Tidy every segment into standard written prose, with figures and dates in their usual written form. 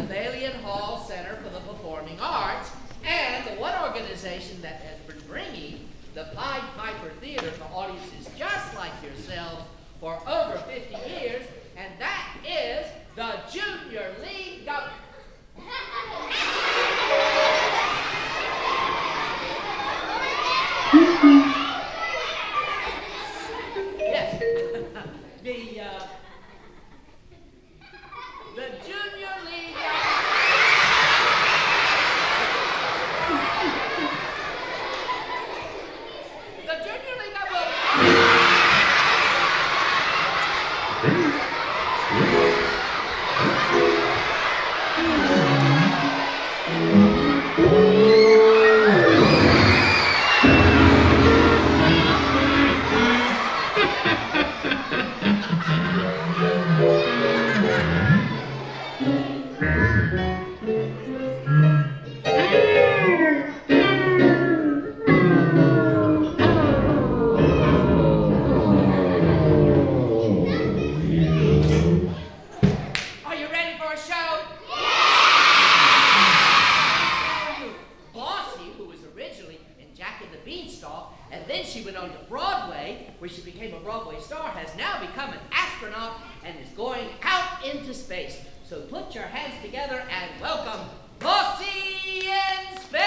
the Thalian Hall Center for the Performing Arts, and the one organization that has been bringing the Pied Piper Theater to audiences just like yourselves for over 50 years, and that is the Junior League of... Yes, the Junior League of... The Junior League of... Are you ready for a show? Bossy, who was originally in Jack and the Beanstalk, and then she went on to Broadway, where she became a Broadway star, has now become an astronaut and is going out into space. So put your hands together and welcome Bossy in Space!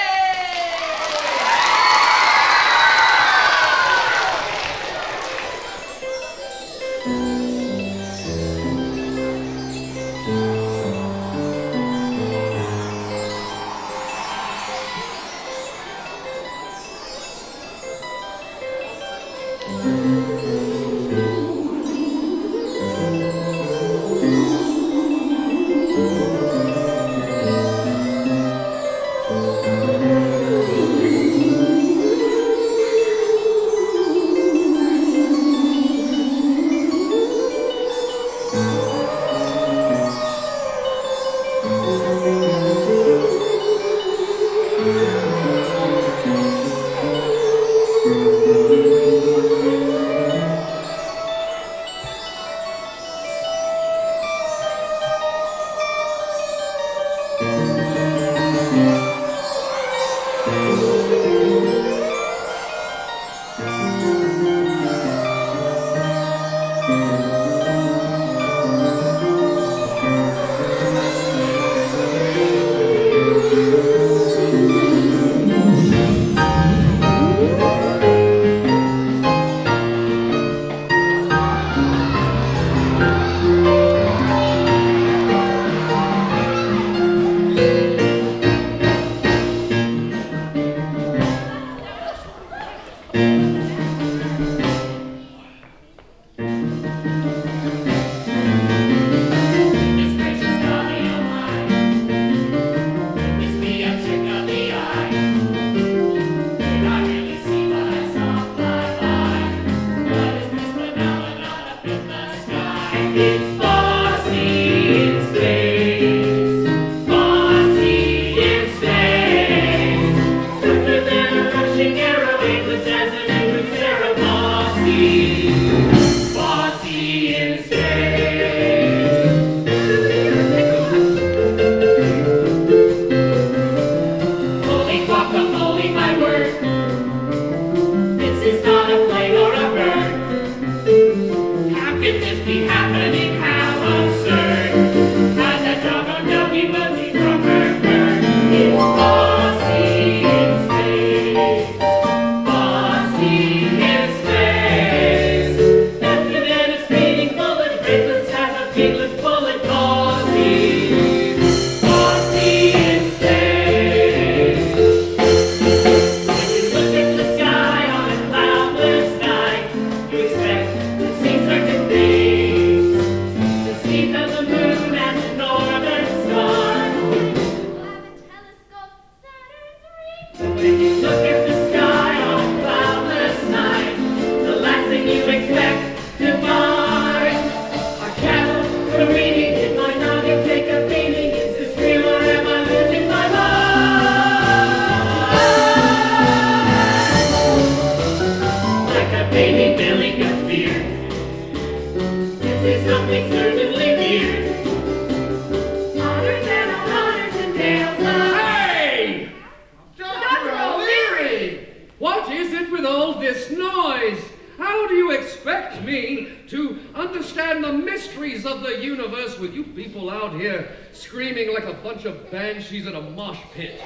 people out here screaming like a bunch of banshees in a mosh pit.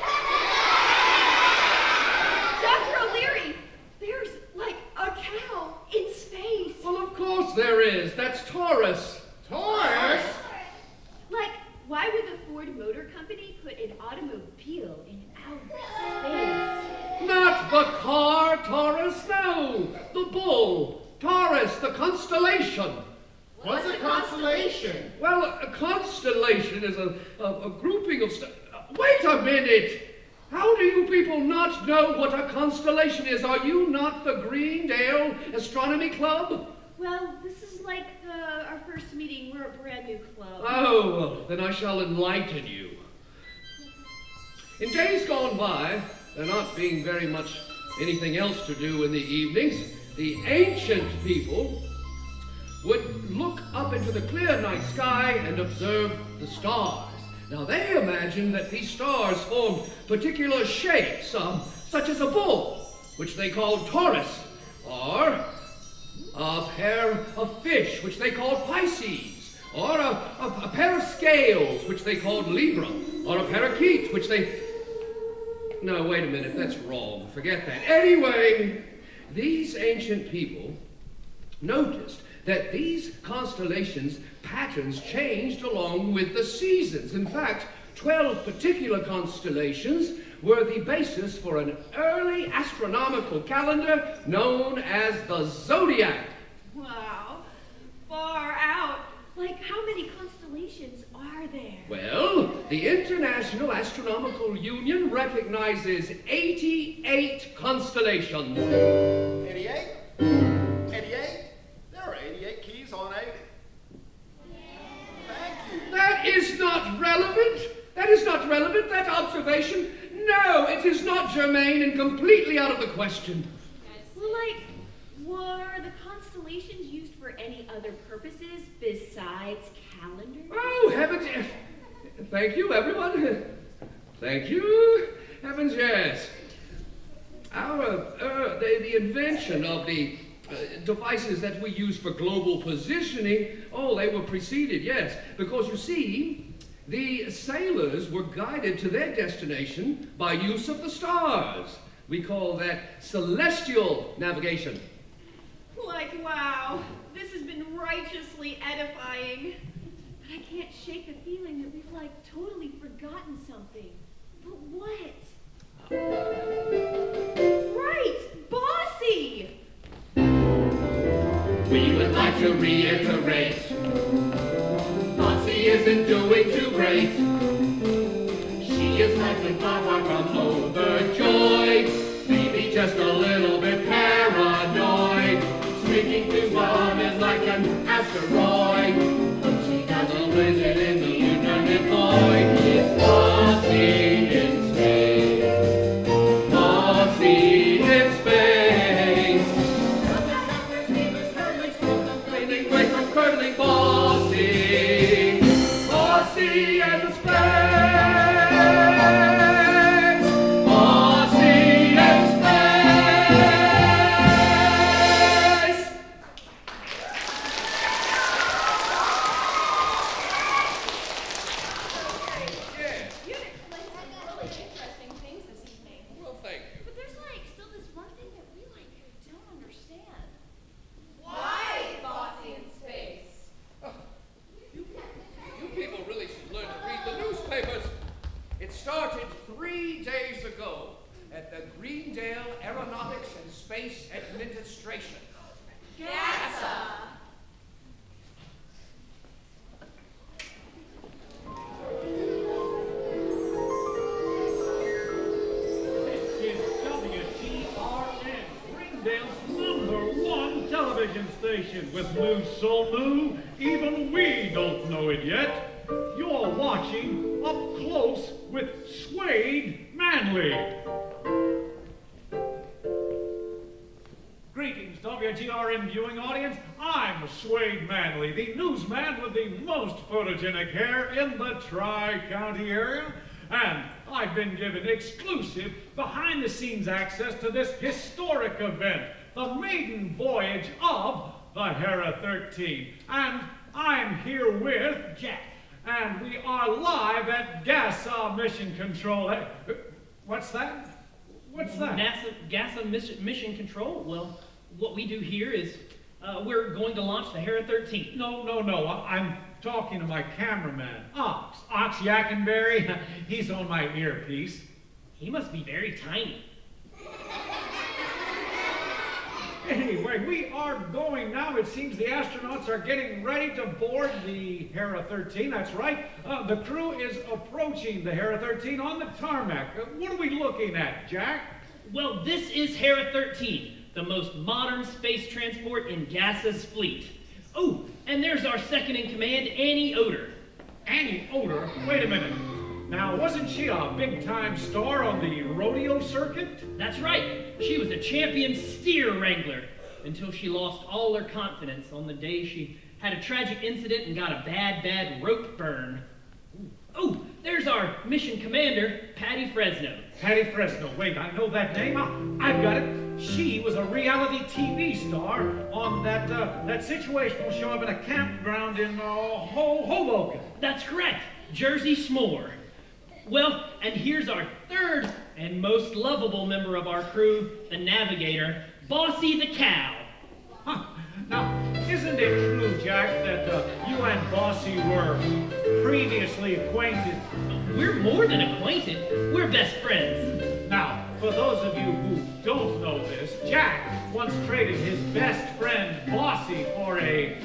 Dr. O'Leary, there's like a cow in space. Well, of course there is. That's Taurus. Taurus? Like, why would the Ford Motor Company put an automobile in outer space? Not the car, Taurus, no. The bull. Taurus, the constellation. What's a constellation? Well, a constellation is a grouping of wait a minute! How do you people not know what a constellation is? Are you not the Greendale Astronomy Club? Well, this is like our first meeting. We're a brand new club. Oh, well, then I shall enlighten you. In days gone by, there not being very much anything else to do in the evenings, the ancient people would look up into the clear night sky and observe the stars. Now, they imagined that these stars formed particular shapes, such as a bull, which they called Taurus, or a pair of fish, which they called Pisces, or a pair of scales, which they called Libra, or a parakeet, which they... No, wait a minute, that's wrong. Forget that. Anyway, these ancient people noticed that these constellations' patterns changed along with the seasons. In fact, 12 particular constellations were the basis for an early astronomical calendar known as the Zodiac. Wow, far out. Like, how many constellations are there? Well, the International Astronomical Union recognizes 88 constellations. 88? 88? There are 88 keys on 80. Thank you. That is not relevant. That is not relevant, that observation. No, it is not germane and completely out of the question. Like, were the constellations used for any other purposes besides calendars? Oh, heavens. Thank you, everyone. Thank you. Heavens, yes. The invention of the devices that we use for global positioning, oh, they were preceded, yes. Because you see, the sailors were guided to their destination by use of the stars. We call that celestial navigation. Like, wow, this has been righteously edifying. But I can't shake the feeling that we've, like, totally forgotten something. But what? Right, Bossy! We would like to reiterate, Bossy isn't doing too great. She is likely far from overjoyed, maybe just a little bit paranoid. Streaking through time is like an asteroid, but she doesn't visit in the infinite void. It's Bossy in space, Bossy in space. Cleaning away from curdling Bossy, Bossy in space. With news so new, even we don't know it yet. You're watching Up Close with Suede Manley. Greetings, WGRN viewing audience. I'm Suede Manley, the newsman with the most photogenic hair in the Tri-County area. And I've been given exclusive behind-the-scenes access to this historic event, the maiden voyage of the Hera 13. And I'm here with Jack. and we are live at GASA Mission Control. Hey, what's that? What's that? GASA Mission Control? Well, what we do here is we're going to launch the Hera 13. No. I'm talking to my cameraman, Ox Yackenberry. He's on my earpiece. He must be very tiny. Anyway, we are going now. It seems the astronauts are getting ready to board the Hera 13. That's right. The crew is approaching the Hera 13 on the tarmac. What are we looking at, Jack? Well, this is Hera 13, the most modern space transport in GASA's fleet. Oh, and there's our second in command, Annie Oater. Annie Oater? Wait a minute. Now, wasn't she a big-time star on the rodeo circuit? That's right. She was a champion steer wrangler until she lost all her confidence on the day she had a tragic incident and got a bad rope burn. Oh, there's our mission commander, Patty Fresno. Patty Fresno. Wait, I know that name. I've got it. She was a reality TV star on that situational show up in a campground in Hoboken. That's correct. Jersey S'more. Well, and here's our third and most lovable member of our crew, the navigator, Bossy the Cow. Huh. Now, isn't it true, Jack, that you and Bossy were previously acquainted? We're more than acquainted. We're best friends. Now, for those of you who don't know this, Jack once traded his best friend, Bossy, for a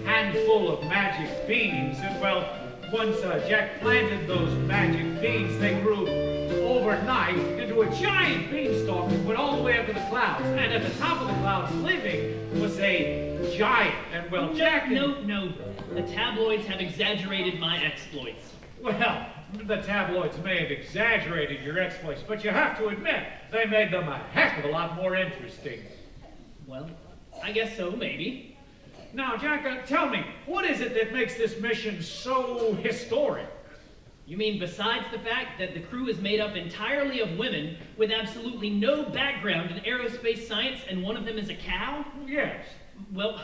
handful of magic beans. And, well, once Jack planted those magic beans, they grew overnight into a giant beanstalk that went all the way up to the clouds. And at the top of the clouds living was a giant. And, well, Jack... No. The tabloids have exaggerated my exploits. Well, the tabloids may have exaggerated your exploits, but you have to admit, they made them a heck of a lot more interesting. Well, I guess so, maybe. Now, Jack, tell me, what is it that makes this mission so historic? You mean besides the fact that the crew is made up entirely of women with absolutely no background in aerospace science and one of them is a cow? Yes. Well,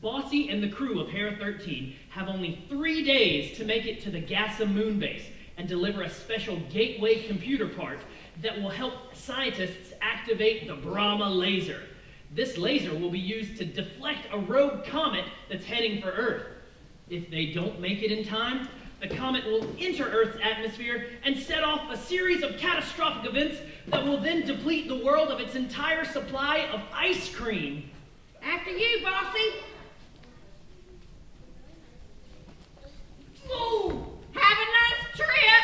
Bossy and the crew of Hera 13 have only 3 days to make it to the GASA moon base and deliver a special gateway computer part that will help scientists activate the Brahma laser. This laser will be used to deflect a rogue comet that's heading for Earth. If they don't make it in time, the comet will enter Earth's atmosphere and set off a series of catastrophic events that will then deplete the world of its entire supply of ice cream. After you, Bossy. Oh, have a nice trip.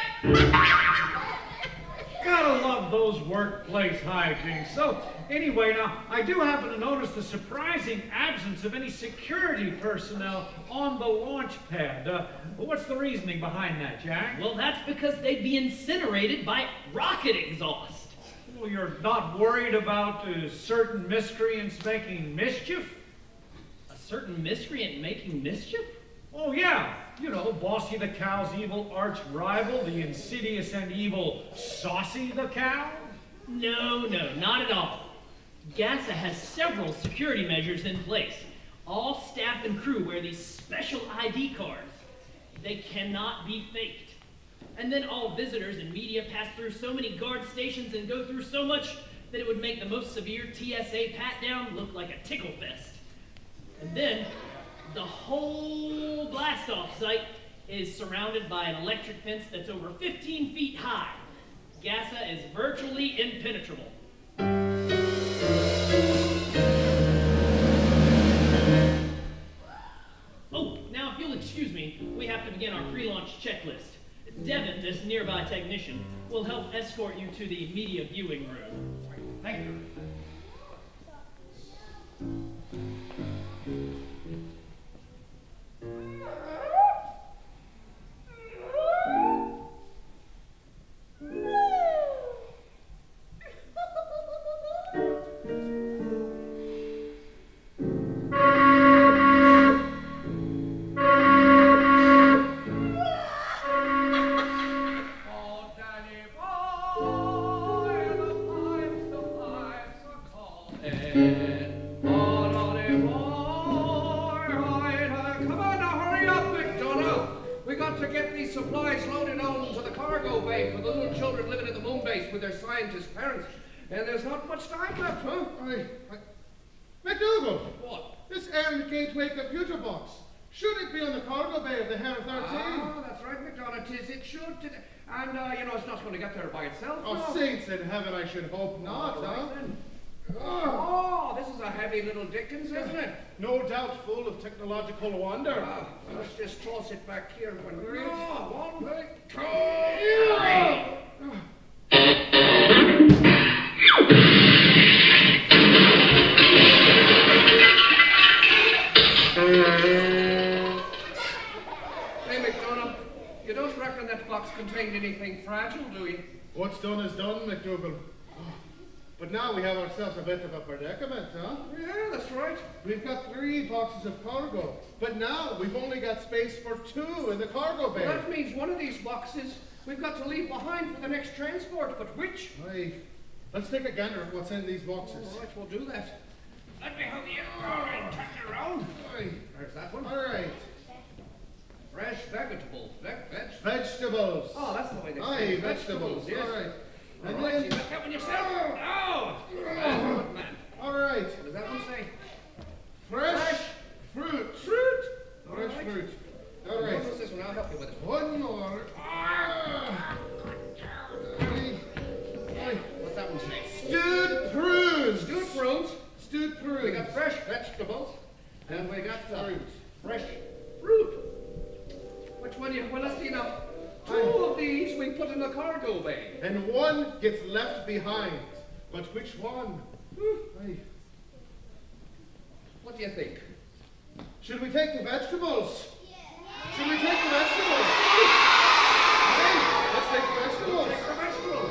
Gotta love those workplace hijinks. So, anyway, now, I do happen to notice the surprising absence of any security personnel on the launch pad. What's the reasoning behind that, Jack? Well, that's because they'd be incinerated by rocket exhaust. Well, you're not worried about certain miscreants making mischief? A certain miscreant making mischief? Oh, yeah. You know, Bossy the Cow's evil arch-rival, the insidious and evil Saucy the Cow? No, not at all. GASA has several security measures in place. All staff and crew wear these special ID cards. They cannot be faked. And then all visitors and media pass through so many guard stations and go through so much that it would make the most severe TSA pat-down look like a tickle fest. And then the whole blast-off site is surrounded by an electric fence that's over 15 feet high. GASA is virtually impenetrable. Oh, now if you'll excuse me, we have to begin our pre-launch checklist. Devin, this nearby technician, will help escort you to the media viewing room. Thank you. cargo bay for the little children living at the moon base with their scientist parents. And there's not much time left, huh? McDougal! What? This Iron Gateway computer box. Should it be on the cargo bay of the Hare 13? Ah, that's right, McDonough. It should. And, it's not going to get there by itself. Oh, no. saints in heaven, I should hope not, All right, huh? then. Oh, this is a heavy little Dickens, isn't it? No doubt full of technological wonder. Ah, let's just toss it back here. One, two, Hey, McDonough, you don't reckon that box contained anything fragile, do you? What's done is done, McDougal. But now we have ourselves a bit of a predicament, huh? Yeah, that's right. We've got 3 boxes of cargo, but now we've only got space for 2 in the cargo bay. Well, that means one of these boxes we've got to leave behind for the next transport, but which? Aye. Let's take a gander at what's in these boxes. All right, we'll do that. Let me help you. All right, turn it around. Aye. There's that one. All right. Fresh vegetables. Vegetables. Oh, that's the way they say Aye, it. vegetables. Yes. All right. And And then, then, you got that one yourself? Oh! Good man. all right. What does that one say? Fresh fruit. Fruit. All Fresh right. fruit. All right. What's this one? I'll help you with it. One more. Aye. Aye. What's that one say? Stewed prunes. Stewed prunes. Stewed prunes. We got fresh vegetables. And we got Fruit. fresh fruit. Which one you? Well, let's see now. 2 of these we put in the cargo bay. And 1 gets left behind. But which one? Aye. What do you think? Should we take the vegetables? Should we take the vegetables? Aye. Let's take the vegetables. Take the vegetables.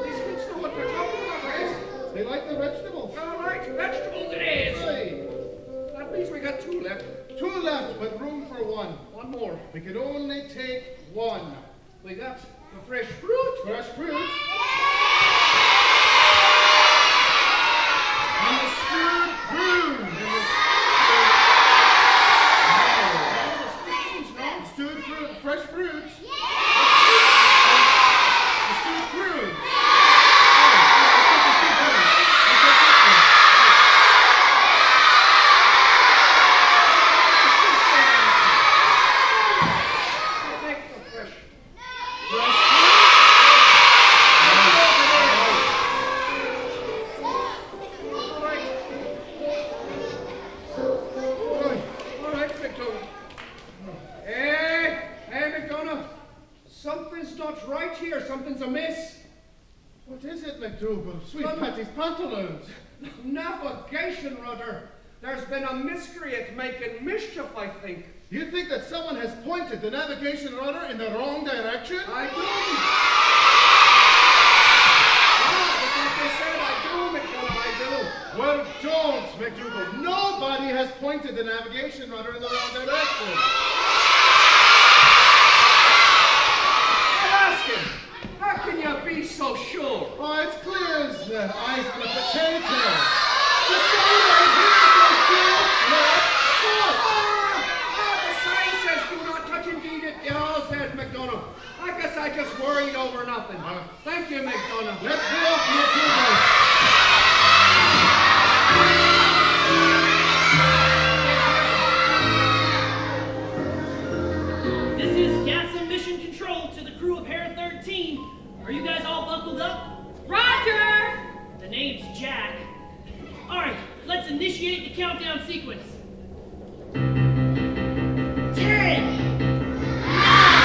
These kids know what they're talking about, right? They like the vegetables. All right, vegetables it is. Aye. That means we got 2 left. 2 left, but room for 1. One more. We can only take 1. We got the fresh fruit. Fresh fruit. And the stewed prunes. No. Stewed fruit, fresh fruit. The stewed prunes. Take the fresh. All right, McDonough. Hey, McDonough. Something's not right here. Something's amiss. What is it, McDougal? Sweet Well, Patty's pantaloons. Navigation rudder. There's been a miscreant making mischief, I think. You think that someone has pointed the navigation rudder in the wrong direction? I do. Yeah, that's what they said. I do, McDonough, I do. Well, don't, McDougal. Nobody has pointed the navigation rudder in the wrong direction. I'll ask him. How can you be so sure? Oh, it's clear as the eyes on a potato. The sign here says do not touch. The sign says do not touch. Indeed it all says, McDonough. I guess I just worried over nothing. Thank you, McDonough. Let's go, McDougal. This is Gas Mission Control to the crew of Hare 13. Are you guys all buckled up? Roger! The name's Jack. All right, let's initiate the countdown sequence. 10, 9,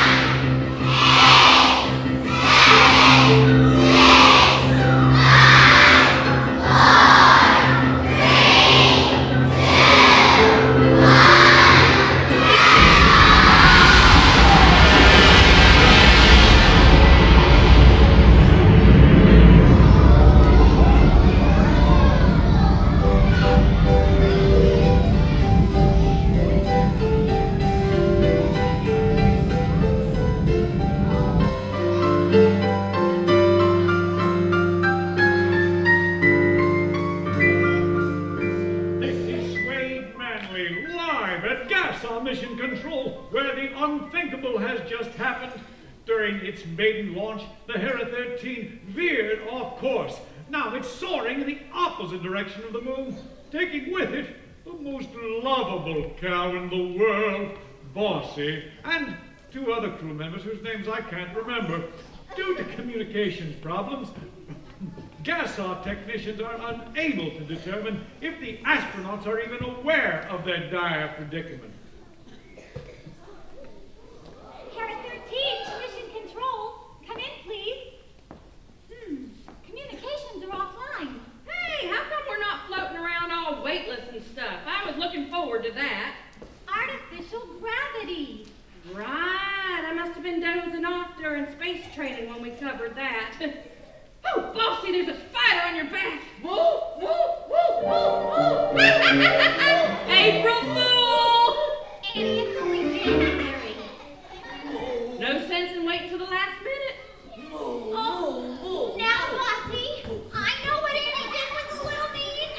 happened? During its maiden launch, the Hera 13 veered off course. Now it's soaring in the opposite direction of the moon, taking with it the most lovable cow in the world, Bossy, and 2 other crew members whose names I can't remember. Due to communications problems, gas-off technicians are unable to determine if the astronauts are even aware of their dire predicament. Hera 13, mission control. Come in, please. Communications are offline. Hey, how come we're not floating around all weightless and stuff? I was looking forward to that. Artificial gravity. Right, I must have been dozing off during space training when we covered that. Oh, Bossy, there's a spider on your back. Woo, woo, woo, woo, woo. April Fool! Annie, it's only January. No sense in waiting till the last minute. Oh, now, Bossy, I know what Annie did was a little mean,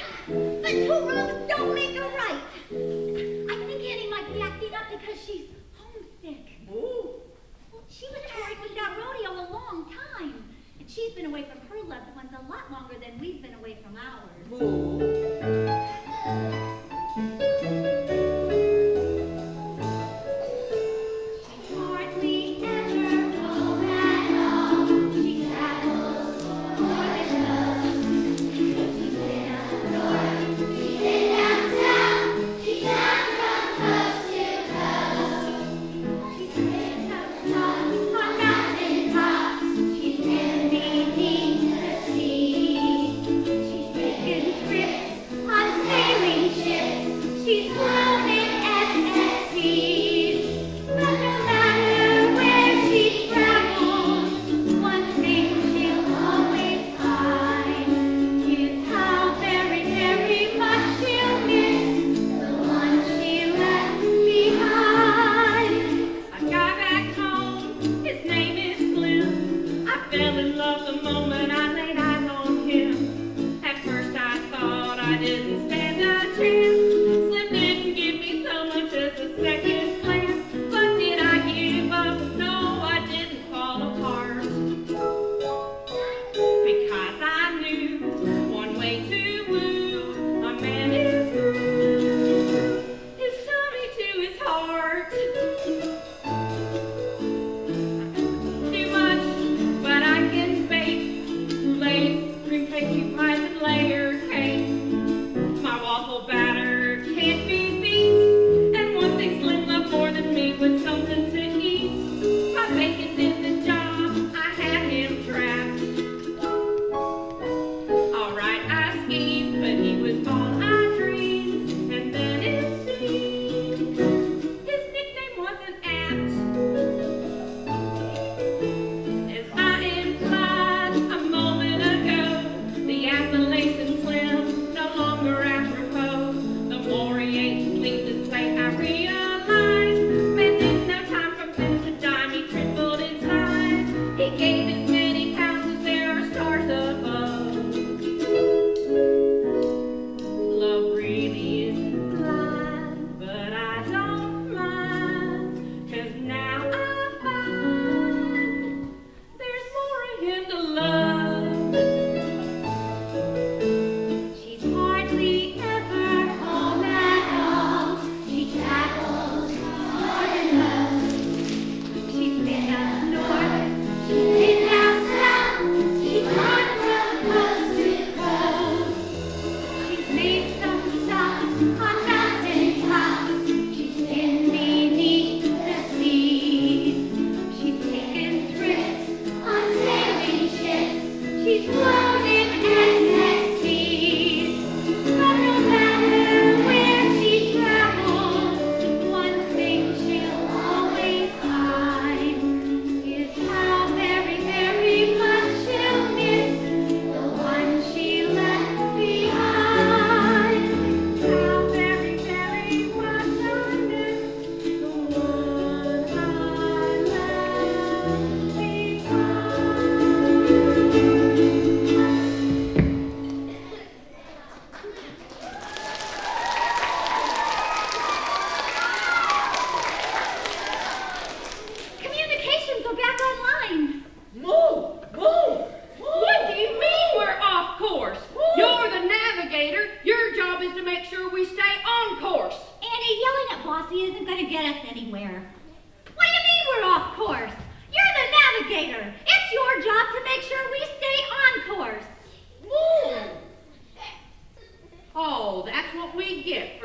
but 2 wrongs don't make a right. I think Annie might be acting up because she's homesick. Ooh. Well, she was touring with that rodeo a long time, and she's been away from her loved ones a lot longer than we've been away from ours. She's hardly ever home at all. She travels more than love. She's been outdoors, she's been downtown. She's not from coast to coast. She's been up on mountain tops. She's been beneath the sea. She's taken trips on sailing ships. She's flown in SSCs. But no matter where she's traveled, one thing she'll always find is how very, very much she'll miss the one she left behind. A guy back home, his name is Slim. I fell in love the moment I laid eyes on him. At first I thought I didn't stand a chance. Slim didn't give me so much as a second glance. But did I give up? No, I didn't fall apart. Because I knew one way to woo a man is his tummy to his heart. Too much, but I can bake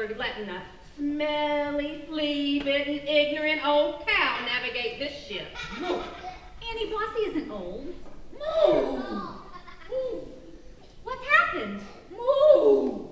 for letting a smelly, flea-bitten, ignorant old cow navigate this ship. Moo. Annie, Bossy isn't old. Moo! Moo. What's happened? Moo!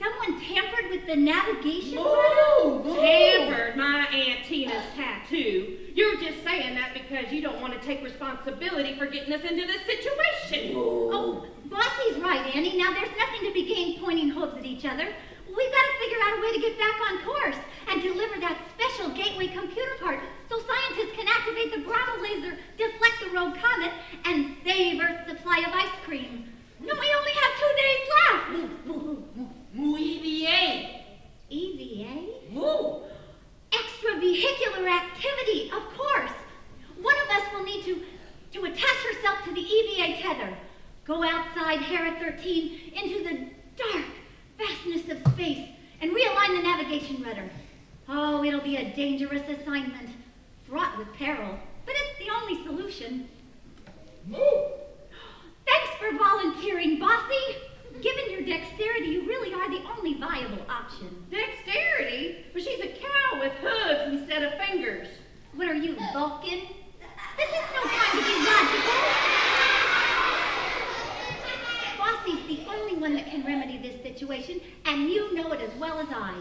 Someone tampered with the navigation Moo! rudder? Tampered my Aunt Tina's tattoo. You're just saying that because you don't want to take responsibility for getting us into this situation. Oh, Bossy's right, Annie. Now, there's nothing to be gained pointing hooves at each other. We've got to figure out a way to get back on course and deliver that special gateway computer part so scientists can activate the Bravo laser, deflect the rogue comet, and save Earth's supply of ice cream. And we only have 2 days left. Moo EVA. EVA? Moo. Extravehicular activity, of course. One of us will need to attach herself to the EVA tether, go outside Hera 13 into the dark vastness of space, and realign the navigation rudder. Oh, it'll be a dangerous assignment, fraught with peril, but it's the only solution. Moo. Thanks for volunteering, Bossy. Given your dexterity, you really are the only viable option. Dexterity? But she's a cow with hooves instead of fingers. What are you, Vulcan? This is no time to be logical. Bossy's the only one that can remedy this situation, and you know it as well as I.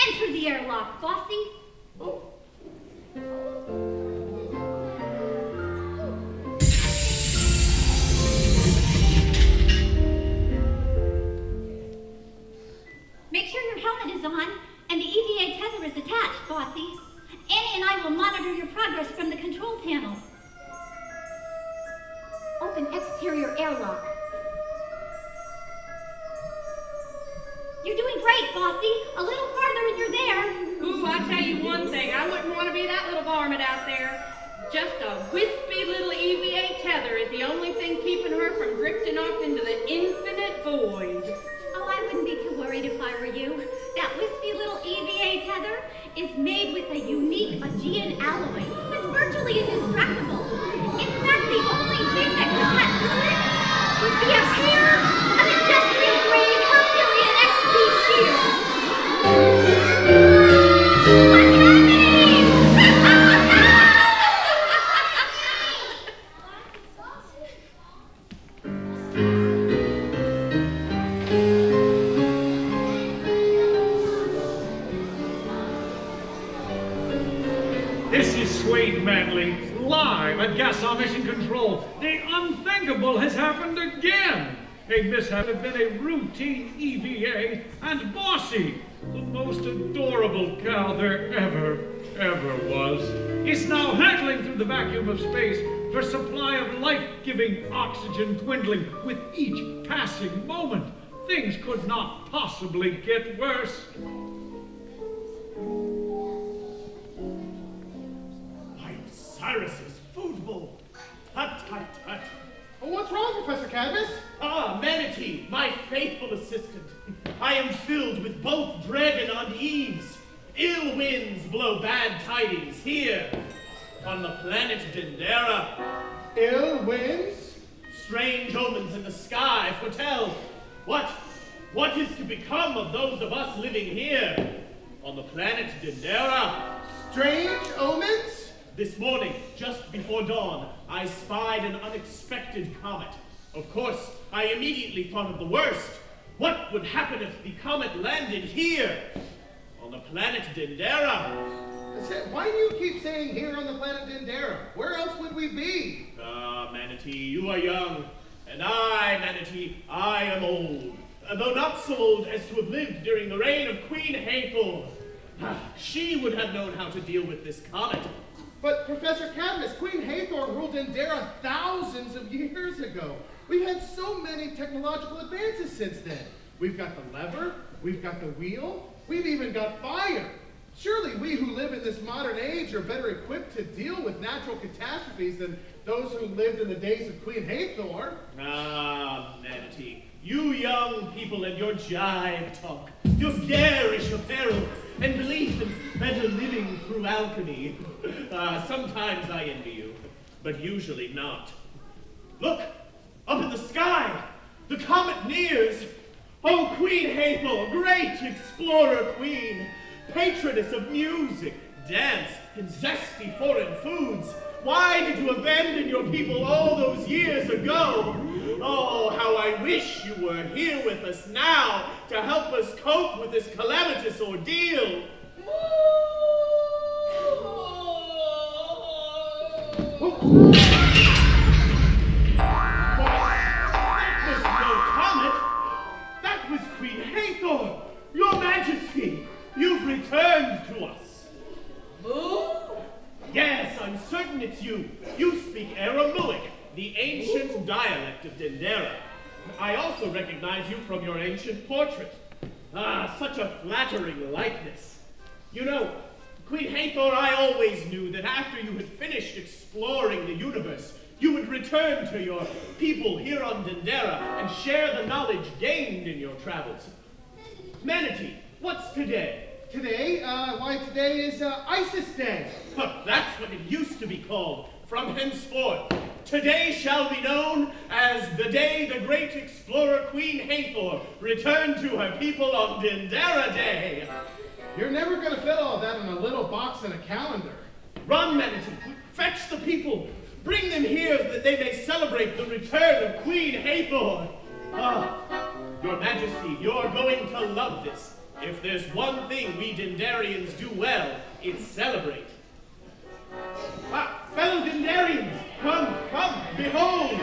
Enter the airlock, Bossy. Oh. Make sure your helmet is on and the EVA tether is attached, Bossy. Annie and I will monitor your progress from the control panel. Open exterior airlock. You're doing great, Bossy. A little farther and you're there. Ooh, I tell you one thing, I wouldn't want to be that little varmint out there. Just a wispy little EVA tether is the only thing keeping her from drifting off into the infinite void. Oh, I wouldn't be too worried if I were you. That wispy little EVA tether is made with a unique Aegean alloy that's virtually indestructible. In fact, the only thing that could cut through it would be a pair of industrial-grade Herculean XP shields. What's happening? This is Suede Manley, live at Gas Mission Control. The unthinkable has happened again. A mishap had been a routine EVA, and Bossy, the most adorable cow there ever was, is now haggling through the vacuum of space for supply of life-giving oxygen dwindling with each passing moment. Things could not possibly get worse. Cyrus's food bowl. Tut, tut, tut. Oh, what's wrong, Professor Cadmus? Ah, Manatee, my faithful assistant. I am filled with both dread and unease. Ill winds blow bad tidings here on the planet Dendera. Ill winds? Strange omens in the sky foretell what is to become of those of us living here on the planet Dendera. Strange omens? This morning, just before dawn, I spied an unexpected comet. Of course, I immediately thought of the worst. What would happen if the comet landed here, on the planet Dendera? Why do you keep saying here on the planet Dendera? Where else would we be? Ah, Manatee, you are young. And I, Manatee, I am old. Though not so old as to have lived during the reign of Queen Hathor. She would have known how to deal with this comet. But, Professor Cadmus, Queen Hathor ruled Dendera thousands of years ago. We've had so many technological advances since then. We've got the lever, we've got the wheel, we've even got fire. Surely we who live in this modern age are better equipped to deal with natural catastrophes than those who lived in the days of Queen Hathor. Ah, Manatee, you young people and your jive talk, your garish apparel, and belief in better living through alchemy. Sometimes I envy you, but usually not. Look, up in the sky, the comet nears. Oh, Queen Hathor, great explorer queen, patroness of music, dance, and zesty foreign foods, why did you abandon your people all those years ago? Oh, how I wish you were here with us now to help us cope with this calamitous ordeal. That was no comet. That was Queen Hathor. Your Majesty, you've returned to us. Moo? Yes, I'm certain it's you. You speak Aramuic, the ancient dialect of Dendera. I also recognize you from your ancient portrait. Ah, such a flattering likeness. You know, Queen Hathor, I always knew that after you had finished exploring the universe, you would return to your people here on Dendera and share the knowledge gained in your travels. Manatee, what's today? Today? Why today is Isis Day. Huh, that's what it used to be called from henceforth. Today shall be known as the day the great explorer Queen Hathor returned to her people on Dendera Day. You're never going to fit all that in a little box and a calendar. Run, Manatee, fetch the people. Bring them here that they may celebrate the return of Queen Hathor. Ah, Your Majesty, you're going to love this. If there's one thing we Dendarians do well, it's celebrate. Ah, fellow Dendarians, come, behold!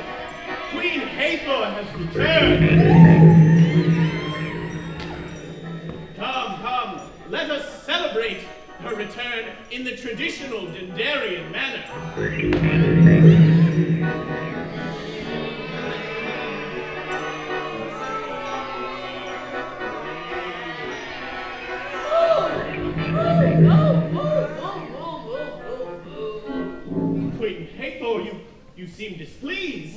Queen Hathor has returned. Come, let us celebrate her return in the traditional Dendarian manner. Queen Hathor, you seem displeased.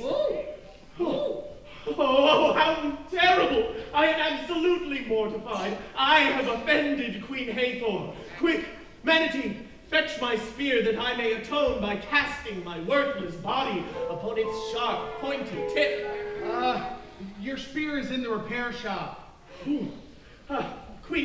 Oh, how terrible! I am absolutely mortified. I have offended Queen Hathor. Quick, Manatee, fetch my spear that I may atone by casting my worthless body upon its sharp, pointed tip. Your spear is in the repair shop. Queen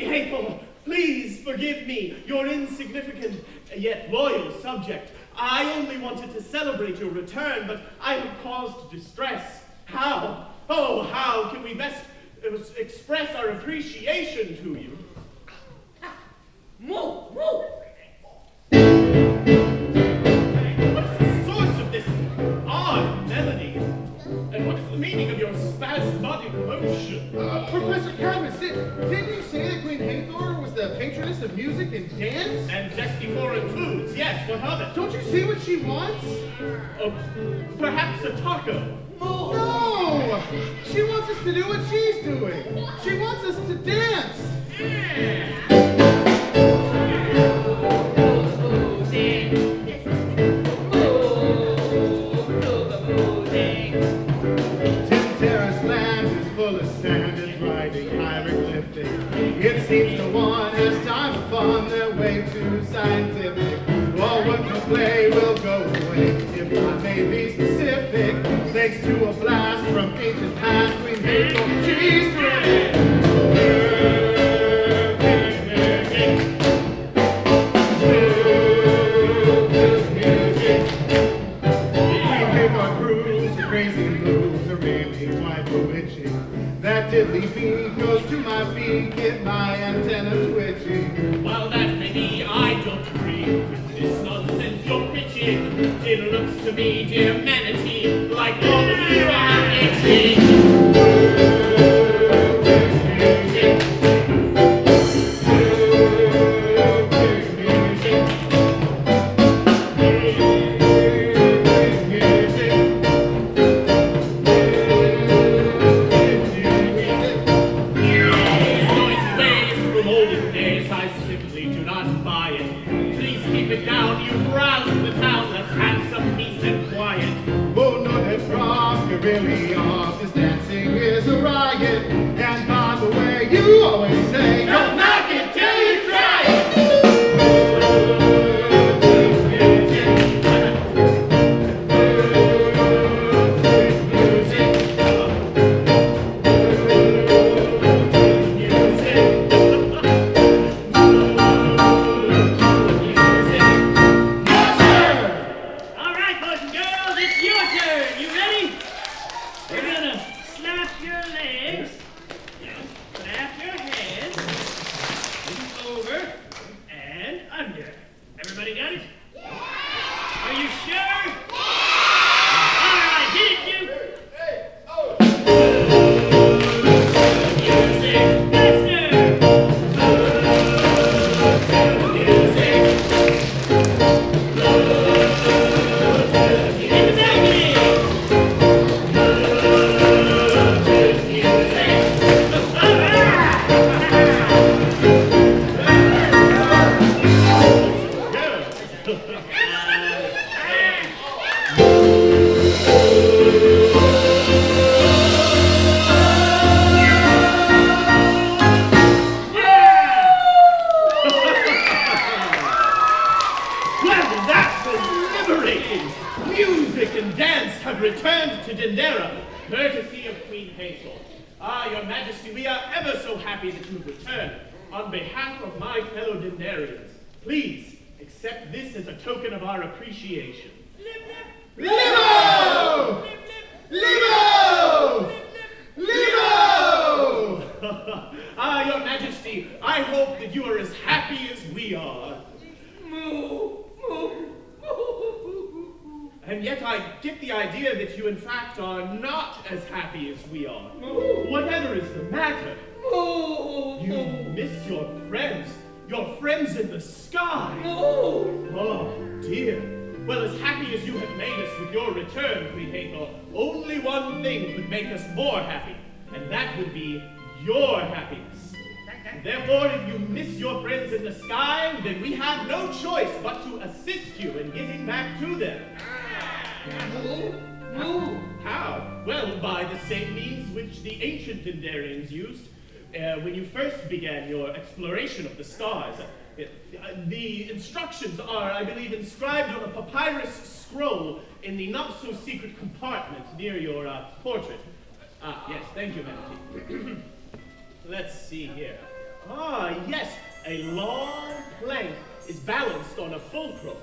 Hathor, please forgive me, your insignificant yet loyal subject. I only wanted to celebrate your return, but I have caused distress. How? Oh, how can we best express our appreciation to you? Moo! What is the source of this odd melody? And what is the meaning of your spasmodic motion? Professor Cadmus, didn't you say that Queen Hathor was the patroness of music and dance? And zesty foreign foods, yes, what of it? Don't you see what she wants? Oh, perhaps a taco. No! She wants us to do what she's doing. She wants us to dance. Dendera's land is full of sand and riding hieroglyphic. It seems no one has time for fun. They're way too scientific. All what we play will go away if I may be specific. Thanks to a blast from ancient past, Queen Hathor, she's terrific. Queen Hathor grooves, her crazy moves are really quite bewitching. That diddly beat goes to my feet, get my antenna twitching. While that may be, I don't agree with this nonsense you're pitching. It looks to me, dear Manatee, like all of you are itching. Really off, this dancing is You sure? All right, hit it, you. Music, faster. Returned to Dendera, courtesy of Queen Hazel. Ah, Your Majesty, we are ever so happy that you've returned. On behalf of my fellow Denderians, please accept this as a token of our appreciation. Limo! Limo! Limo! Ah, Your Majesty, I hope that you are as happy as we are. And yet I get the idea that you in fact are not as happy as we are. Whatever is the matter? You miss your friends in the sky. Oh, dear. Well, as happy as you have made us with your return, Queen Hathor, only one thing could make us more happy, and that would be your happiness. Therefore, if you miss your friends in the sky, then we have no choice but to assist you in getting back to them. How? Well, by the same means which the ancient Denderians used when you first began your exploration of the stars. The instructions are, I believe, inscribed on a papyrus scroll in the not-so-secret compartment near your portrait. Ah, yes, thank you, Vanity. Let's see here. Ah, yes, a long plank is balanced on a fulcrum.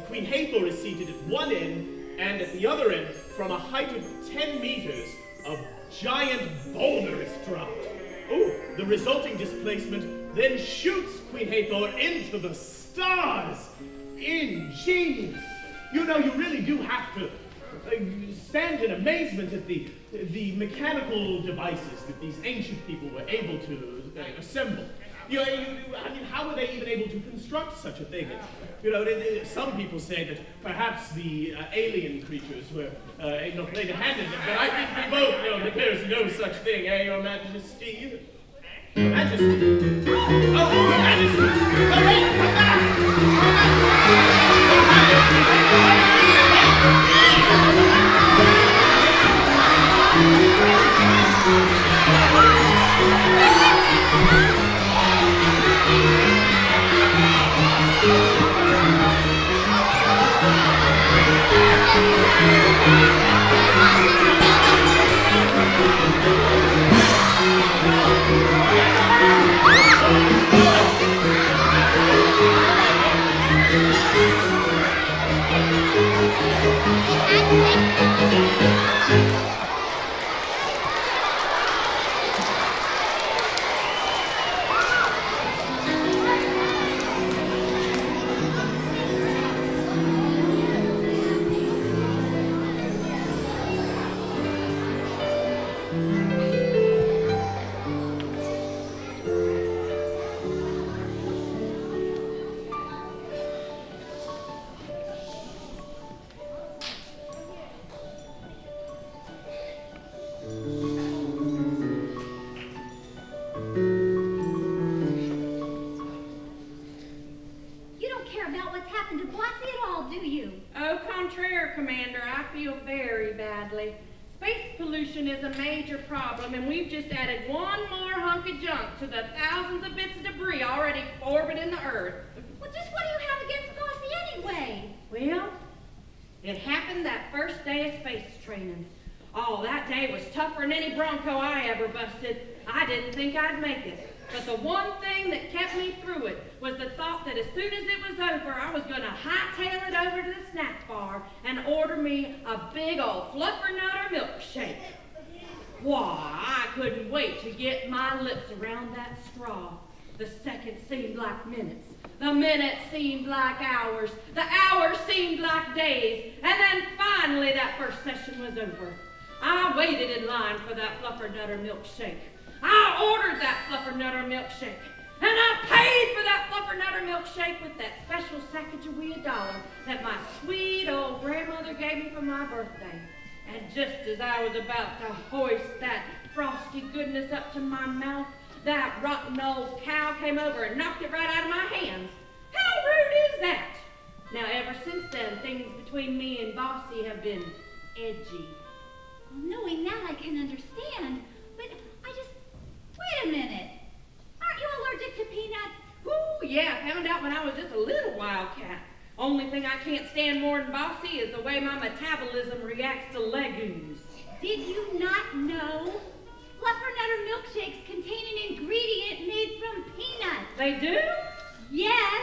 Queen Hathor is seated at one end, and at the other end, from a height of 10 meters, a giant boulder is dropped. Oh, the resulting displacement then shoots Queen Hathor into the stars. Ingenious. You know, you really do have to stand in amazement at the mechanical devices that these ancient people were able to assemble. I mean, how were they even able to construct such a thing? You know, some people say that perhaps the alien creatures were, played a hand in it, but I think we both know that there's no such thing, Your Majesty? Your Majesty? Oh, Your Majesty! Oh, wait, come back! And we've just added one more hunk of junk to the thousands of bits of debris already orbiting the Earth. Well, just what do you have against Bossy anyway? Well, it happened that first day of space training. Oh, that day was tougher than any bronco I ever busted. I didn't think I'd make it. But the one thing that kept me through it was the thought that as soon as it was over, I was going to hightail it over to the snack bar and order me a big old fluffernutter milkshake. Why, I couldn't wait to get my lips around that straw. The seconds seemed like minutes. The minutes seemed like hours. The hours seemed like days. And then finally that first session was over. I waited in line for that fluffernutter milkshake. I ordered that fluffernutter milkshake. And I paid for that fluffernutter milkshake with that special Sacagawea $1 that my sweet old grandmother gave me for my birthday. And just as I was about to hoist that frosty goodness up to my mouth, that rotten old cow came over and knocked it right out of my hands. How rude is that? Now, ever since then, things between me and Bossy have been edgy. Well, knowing that, I can understand. But wait a minute. Aren't you allergic to peanuts? Ooh, yeah, I found out when I was just a little wildcat. Only thing I can't stand more than Bossy is the way my metabolism reacts to legumes. Did you not know? Fluffernutter milkshakes contain an ingredient made from peanuts. They do? Yes,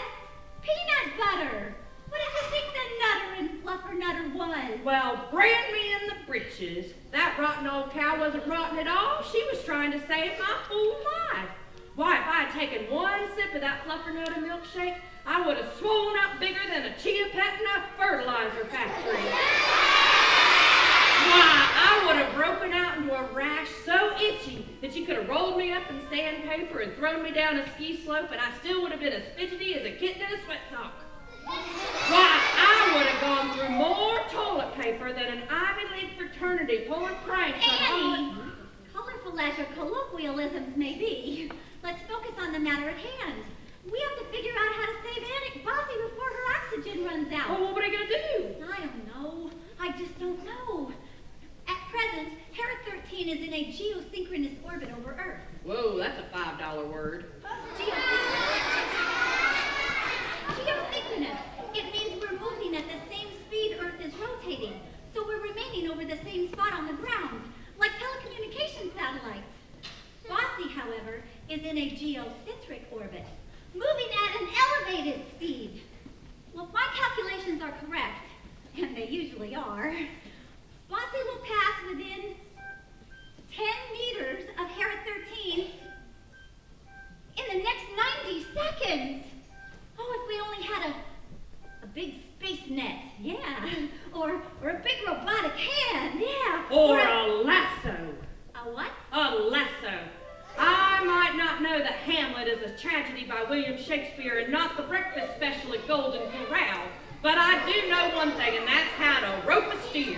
peanut butter. What did you think the nutter in Fluffernutter was? Well, brand me in the britches. That rotten old cow wasn't rotten at all. She was trying to save my fool life. Why, if I had taken one sip of that Fluffernutter milkshake, I would have swollen up bigger than a chia pet in a fertilizer factory. Why, I would have broken out into a rash so itchy that you could have rolled me up in sandpaper and thrown me down a ski slope, and I still would have been as fidgety as a kitten in a sweat sock. Why, I would have gone through more toilet paper than an Ivy League fraternity pulling pranks on Colorful as your colloquialisms may be, let's focus on the matter at hand. We have to figure out how to save Bossy before her oxygen runs out. Oh, what are you going to do? I don't know. I just don't know. At present, Hera 13 is in a geosynchronous orbit over Earth. Whoa, that's a $5 word. Geosynchronous. It means we're moving at the same speed Earth is rotating, so we're remaining over the same spot on the ground, like telecommunication satellites. Bossy, however, is in a geocentric orbit, moving at an elevated speed. Well, if my calculations are correct, and they usually are, Bossy will pass within 10 meters of Hera 13 in the next 90 seconds. Oh, if we only had a big space net, yeah. Or a big robotic hand, yeah. Or a lasso. A what? A lasso. I might not know that Hamlet is a tragedy by William Shakespeare and not the breakfast special at Golden Corral, but I do know one thing, and that's how to rope a steer.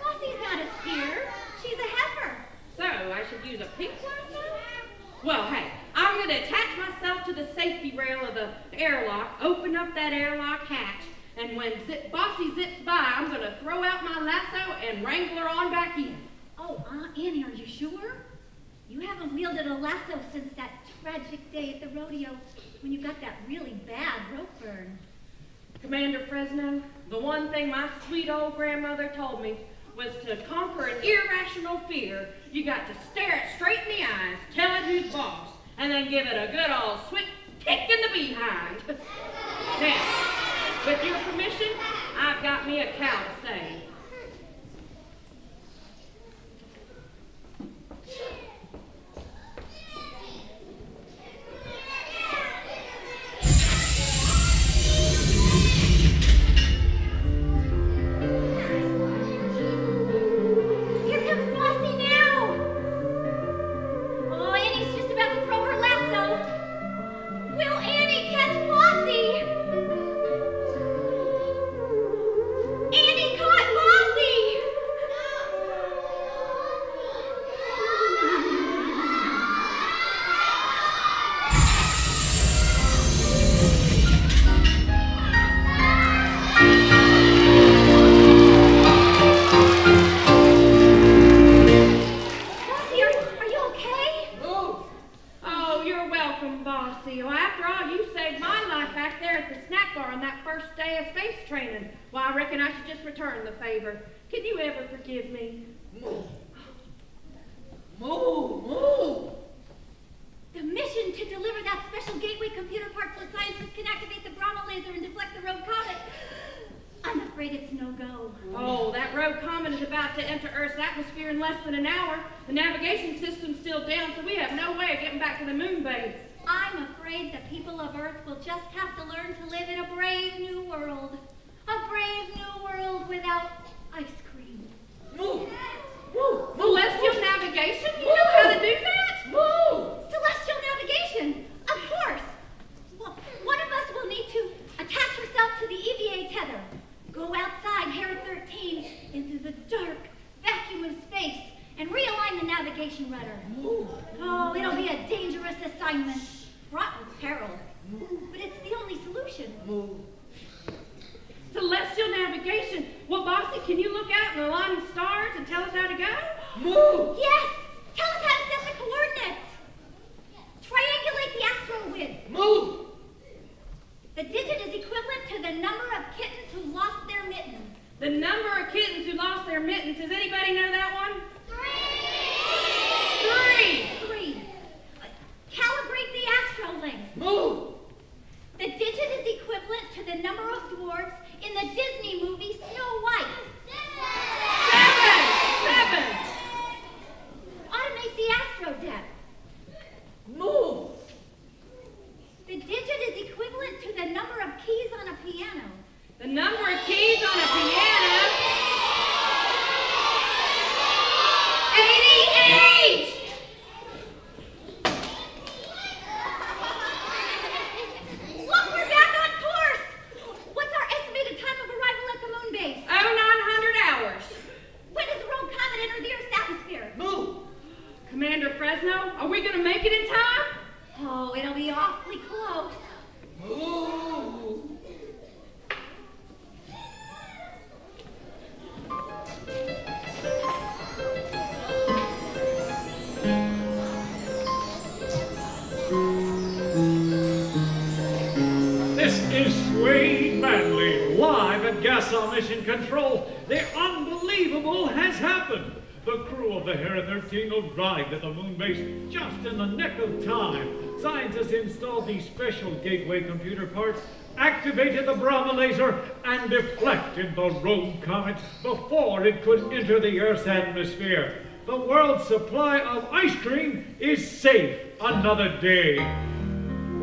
Bossy's not a steer. She's a heifer. So, I should use a pink lasso? Well, hey, I'm going to attach myself to the safety rail of the airlock, open up that airlock hatch, and when Bossy zips by, I'm going to throw out my lasso and wrangle her on back in. Oh, Annie, are you sure? You haven't wielded a lasso since that tragic day at the rodeo when you got that really bad rope burn. Commander Fresno, the one thing my sweet old grandmother told me was to conquer an irrational fear, you got to stare it straight in the eyes, tell it who's boss, and then give it a good old sweet kick in the behind. Now, with your permission, I've got me a cow to save. Can you ever forgive me? Moo! Moo! Moo! The mission to deliver that special gateway computer part so scientists can activate the Brahma laser and deflect the rogue comet. I'm afraid it's no-go. Oh, that rogue comet is about to enter Earth's atmosphere in less than an hour. The navigation system's still down, so we have no way of getting back to the moon base. I'm afraid the people of Earth will just have to learn to live in a brave new world. A brave new world without ice cream. Move! Move! Celestial navigation? You know how to do that? Move! Celestial navigation, of course. Well, one of us will need to attach herself to the EVA tether, go outside Hera 13 into the dark vacuum of space, and realign the navigation rudder. Move! Oh, it'll be a dangerous assignment, fraught with peril. But it's the only solution. Move! Celestial navigation. Well, Bossy, can you look out and align the stars and tell us how to go? Move! Yes! Tell us how to set the coordinates. Triangulate the astral width. Move! The digit is equivalent to the number of kittens who lost their mittens. The number of kittens who lost their mittens. Does anybody know that one? 3. Calibrate the astral length. Move! The digit is equivalent to the number of dwarfs in the Disney movie Snow White. 7. Automate the astro depth. Move! The digit is equivalent to the number of keys on a piano. The number of keys on a piano. 88! Look, we're back on course! What's our estimated time of arrival at the moon base? 900 hours. When does the rogue comet enter the Earth's atmosphere? Move! Commander Fresno, are we going to make it in time? Oh, it'll be awfully close. Move! This is Suede Manley, live at Gasol Mission Control. The unbelievable has happened. The crew of the Hera 13 arrived at the moon base just in the nick of time. Scientists installed these special gateway computer parts, activated the Brahma laser, and deflected the rogue comet before it could enter the Earth's atmosphere. The world's supply of ice cream is safe another day.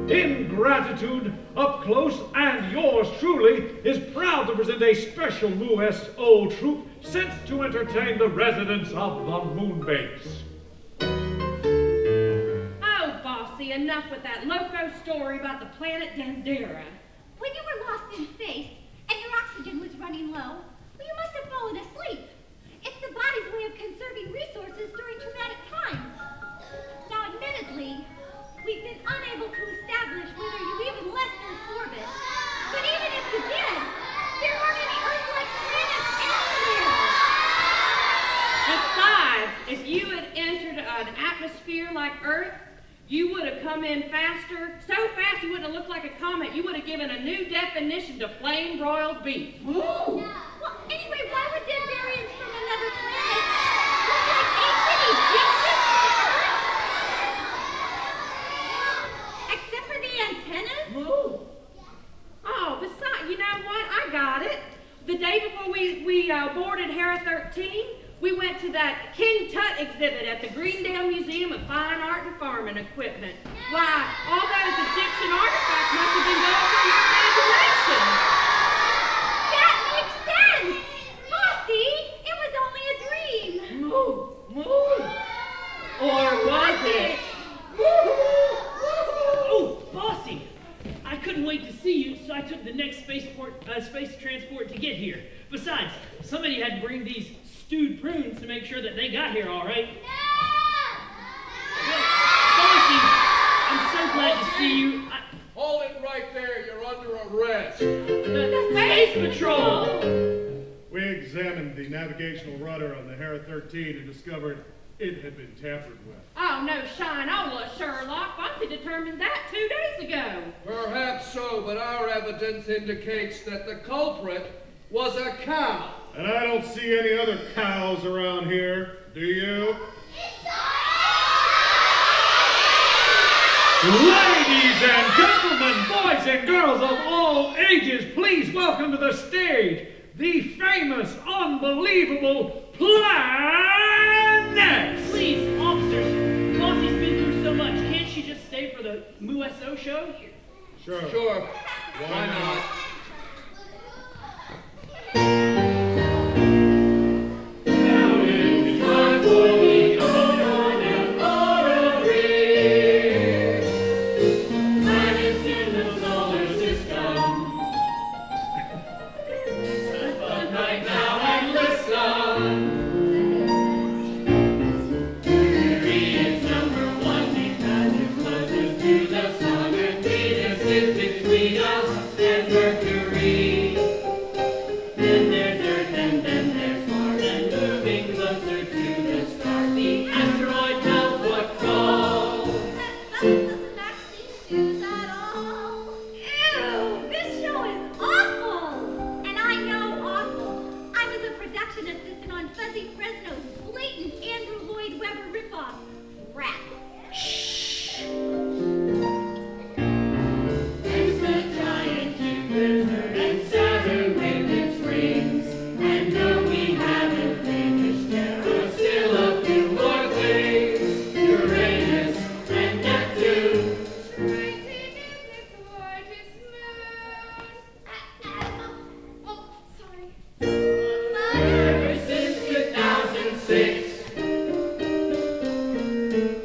In gratitude, up close, and yours truly is proud to present a special USO troop sent to entertain the residents of the moon base. Oh, Bossy, enough with that loco story about the planet Dandera. When you were lost in space and your oxygen was running low, well, you must have fallen asleep. It's the body's way of conserving resources during traumatic times. Now, admittedly, we've been unable to establish whether you even left Earth's orbit. But even if you did, there aren't any Earth-like planets anywhere. Besides, if you had entered an atmosphere like Earth, you would have come in faster, so fast you wouldn't have looked like a comet. You would have given a new definition to flame broiled beef. Move! Well, anyway, why would dead variants from another planet look like ancient Egyptians to Earth? Except for the antennas? Move! Oh, besides, you know what? I got it. The day before we boarded Hera 13, we went to that King Tut exhibit at the Greendale Museum of Fine Art and Farming Equipment. Why, all those Egyptian artifacts must have been going through your imagination. That makes sense! Bossy, it was only a dream. Move! Move! Or was it? Oh, Bossy! I couldn't wait to see you, so I took the next space transport to get here. Besides, somebody had to bring these stewed prunes to make sure that they got here all right. Well, Bossy, I'm so glad to see you. Hold it right there. You're under arrest. The Space Patrol! We examined the navigational rudder on the Hera 13 and discovered it had been tampered with. Oh, no shinola, Sherlock. Bossy determined that 2 days ago. Perhaps so, but our evidence indicates that the culprit was a cow. And I don't see any other cows around here, do you? Ladies and gentlemen, boys and girls of all ages, please welcome to the stage the famous, unbelievable Planet! Please, officers, Bossy's been through so much. Can't she just stay for the USO show? Sure. Sure. Why not? Now it is time for the Oater orrery. Planets in the solar system. Sit up right now and listen. Mercury is number one because it's closest to the sun, and Venus is between us and Mercury. Then there's Earth and then there's Mars, and moving closer to the stars, the asteroid belt would crawl. That doesn't actually do that all. Ew, this show is awful. And I know awful. I was a production assistant on Fuzzy Fresno's blatant Andrew Lloyd Webber ripoff. Rat. There's the giant Jupiter and Saturn with its rings, and though we haven't finished, there are still a few more things. Uranus and Neptune. Oh, sorry. Ever since 2006,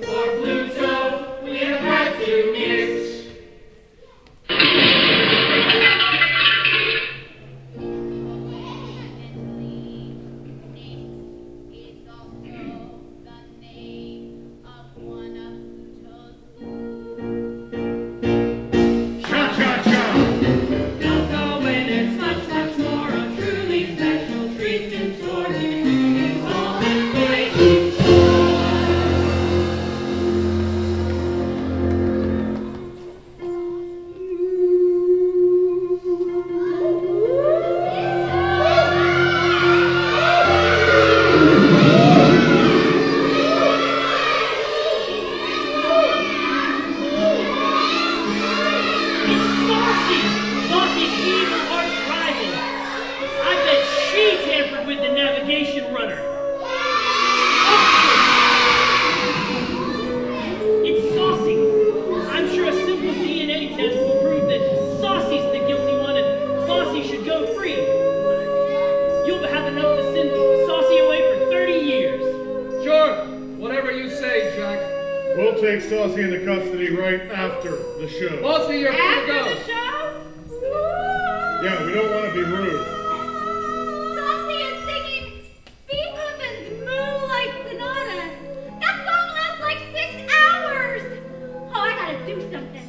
for Pluto, we have had to mix. It's also the name of one of Pluto's moons. Don't go in, it's much, much more of truly special treats in store. Keep calm and wait. It's Bossy! Bossy's evil arch rival. I bet she tampered with the navigation runner. It's Saucy. I'm sure a simple DNA test will prove that Saucy's the guilty one and Bossy should go free. You'll have enough to send Saucy away for 30 years. Sure. Whatever you say, Jack. We'll take Saucy into custody right after the show. Bossy, you're free to After go. the show? Yeah, we don't want to be rude. Saucy is singing Beethoven's Moonlight Sonata. That song lasts like 6 hours. Oh, I gotta do something.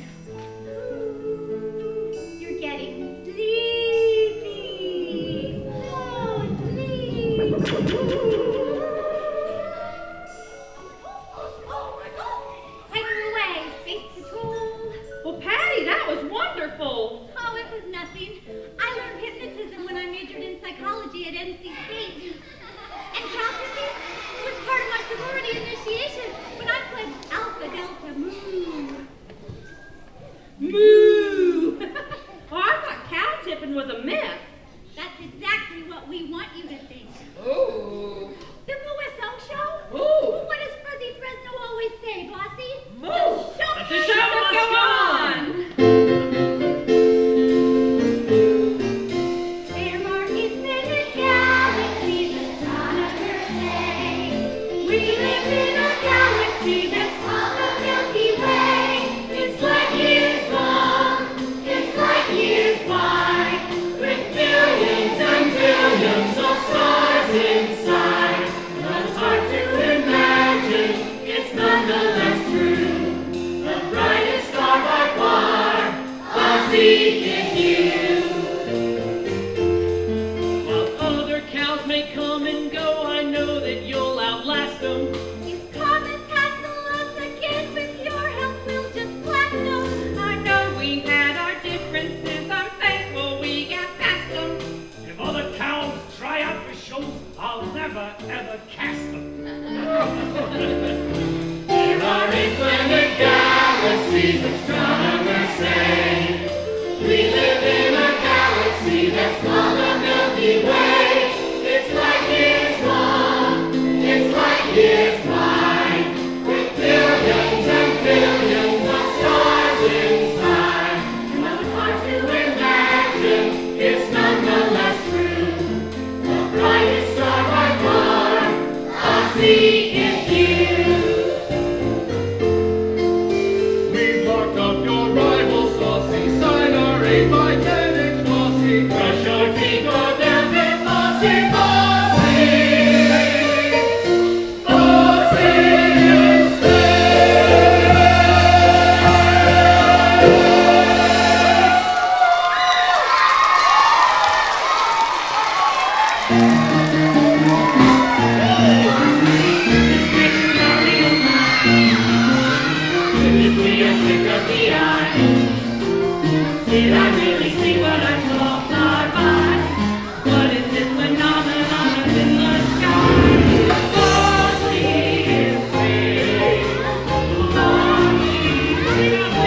You're getting sleepy. Oh, sleep. Take her away, Space Patrol. Well, Patty, that was wonderful. Oh, it was nothing. I learned hypnotism when I majored in psychology at NC State. And calculacy was part of my sorority initiation when I pledged Alpha Delta Mu. Moo! Oh, I thought cow tipping was a myth. That's exactly what we want you to think. Oh. The Moo show? Ooh. What does Fuzzy Fresno always say, Bossy? Moo. The show must go on. There are infinite galaxies, astronomers say. We live in a galaxy that's called the Milky Way. It's like years long, it's like years wide, with billions and billions of stars inside. Though it's hard to imagine, it's nonetheless true. The brightest star by far, Bossy is you. While other cows may come and go, I know that you'll outlast them. If comets hassle us again, with your help we'll just blast them. I know we had our differences. I'm thankful we got past them. If other cows try out for shows, I'll never ever cast them. There are infinite galaxies, astronomers say. We live in a galaxy that's called the Milky Way. It's like years long, it's like years wide, with billions and billions of stars in Bossy is you. We've locked up your rival Saucy, sign our 8x10 Bossy. Brush your teeth or they'll get bossy, bossy. Bossy you Did I really see what I saw fly by? What is this phenomenon up in the sky? Bossy is free. Bossy is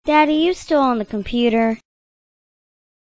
Daddy, you still on the computer?